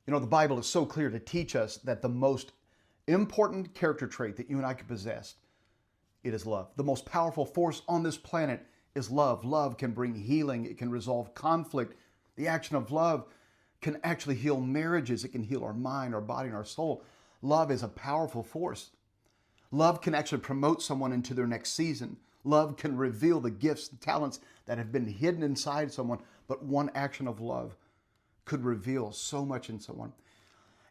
You know, the Bible is so clear to teach us that the most important character trait that you and I can possess, it is love. The most powerful force on this planet is love. Love can bring healing. It can resolve conflict. The action of love can actually heal marriages. It can heal our mind, our body, and our soul. Love is a powerful force. Love can actually promote someone into their next season. Love can reveal the gifts and talents that have been hidden inside someone, but one action of love could reveal so much in someone.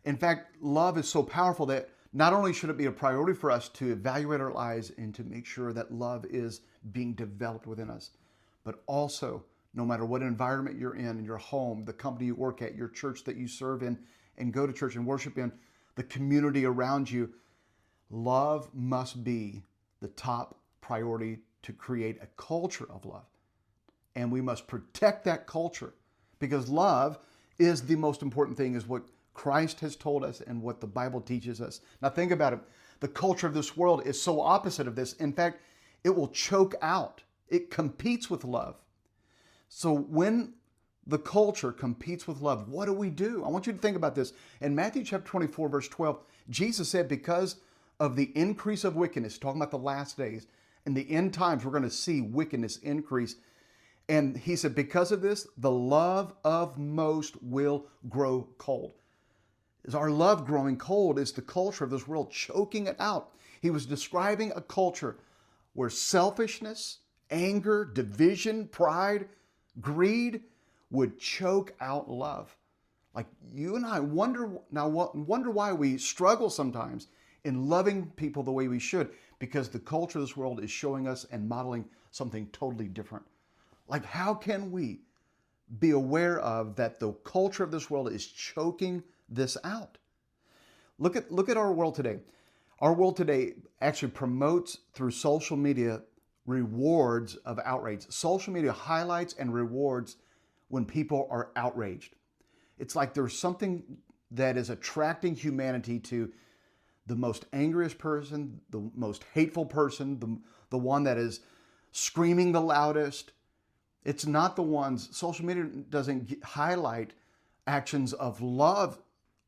In fact, love is so powerful that not only should it be a priority for us to evaluate our lives and to make sure that love is being developed within us, but also, no matter what environment you're in your home, the company you work at, your church that you serve in and go to church and worship in, the community around you, love must be the top priority to create a culture of love. And we must protect that culture because love is the most important thing, is what Christ has told us and what the Bible teaches us. Now think about it. The culture of this world is so opposite of this. In fact, it will choke out. It competes with love. So when the culture competes with love, what do? I want you to think about this. In Matthew chapter 24, verse 12, Jesus said, because of the increase of wickedness, talking about the last days, in the end times, we're going to see wickedness increase. And he said, because of this, the love of most will grow cold. Is our love growing cold? Is the culture of this world choking it out? He was describing a culture where selfishness, anger, division, pride, greed would choke out love. Like you and I wonder why we struggle sometimes in loving people the way we should, because the culture of this world is showing us and modeling something totally different. Like, how can we be aware of that the culture of this world is choking this out? Look at our world today. Our world today actually promotes through social media rewards of outrage. Social media highlights and rewards when people are outraged. It's like there's something that is attracting humanity to the most angriest person, the most hateful person, the one that is screaming the loudest. It's not the ones, social media doesn't highlight actions of love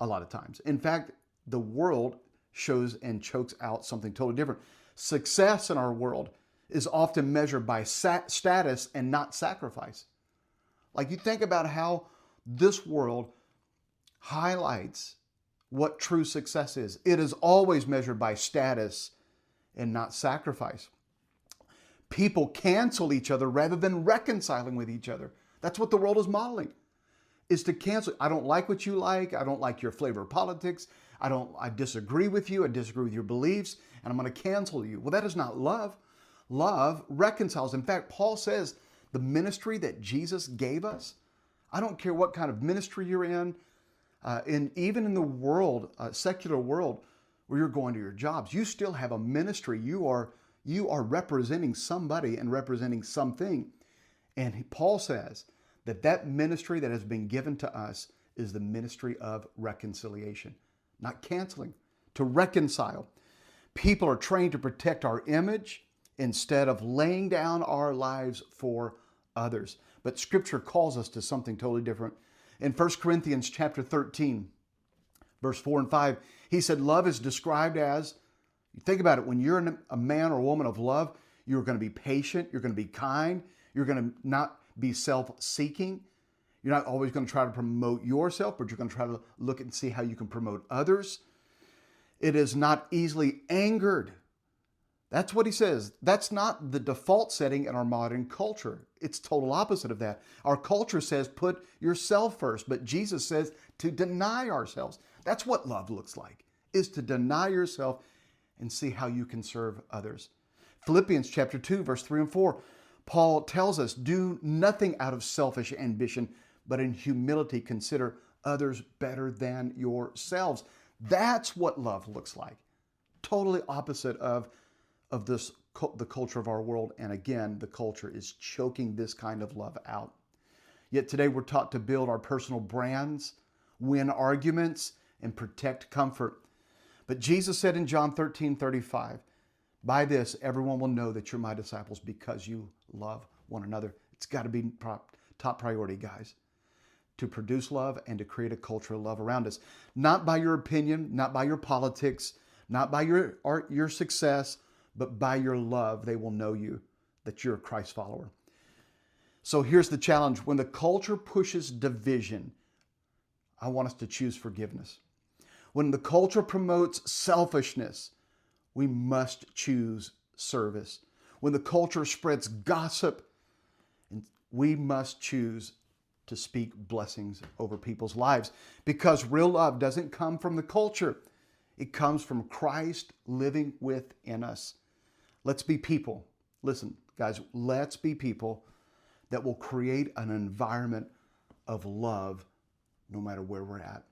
a lot of times. In fact, the world shows and chokes out something totally different. Success in our world is often measured by status and not sacrifice. Like you think about how this world highlights what true success is. It is always measured by status and not sacrifice. People cancel each other rather than reconciling with each other. That's what the world is modeling, is to cancel. I don't like what you like. I don't like your flavor of politics. I disagree with you. I disagree with your beliefs, and I'm going to cancel you. Well, that is not love. Love reconciles. In fact, Paul says the ministry that Jesus gave us, I don't care what kind of ministry you're in, even in the world, secular world, where you're going to your jobs, you still have a ministry. You are representing somebody and representing something. And Paul says that ministry that has been given to us is the ministry of reconciliation, not canceling, to reconcile. People are trained to protect our image instead of laying down our lives for others. But Scripture calls us to something totally different. In 1 Corinthians chapter 13, verse 4 and 5, he said love is described as, think about it, when you're a man or a woman of love, you're going to be patient, you're going to be kind, you're going to not be self-seeking. You're not always going to try to promote yourself, but you're going to try to look and see how you can promote others. It is not easily angered. That's what he says. That's not the default setting in our modern culture. It's total opposite of that. Our culture says put yourself first, but Jesus says to deny ourselves. That's what love looks like, is to deny yourself and see how you can serve others. Philippians chapter 2, verse 3 and 4, Paul tells us, do nothing out of selfish ambition, but in humility consider others better than yourselves. That's what love looks like. Totally opposite of the culture of our world. And again, the culture is choking this kind of love out. Yet today we're taught to build our personal brands, win arguments, and protect comfort. But Jesus said in John 13:35, by this everyone will know that you're my disciples because you love one another. It's got to be top priority, guys. to produce love and to create a culture of love around us. Not by your opinion, not by your politics, not by your art, your success, but by your love, they will know you, that you're a Christ follower. So here's the challenge. When the culture pushes division, I want us to choose forgiveness. When the culture promotes selfishness, we must choose service. When the culture spreads gossip, we must choose to speak blessings over people's lives, because real love doesn't come from the culture. It comes from Christ living within us. Let's be people. Listen, guys, let's be people that will create an environment of love no matter where we're at.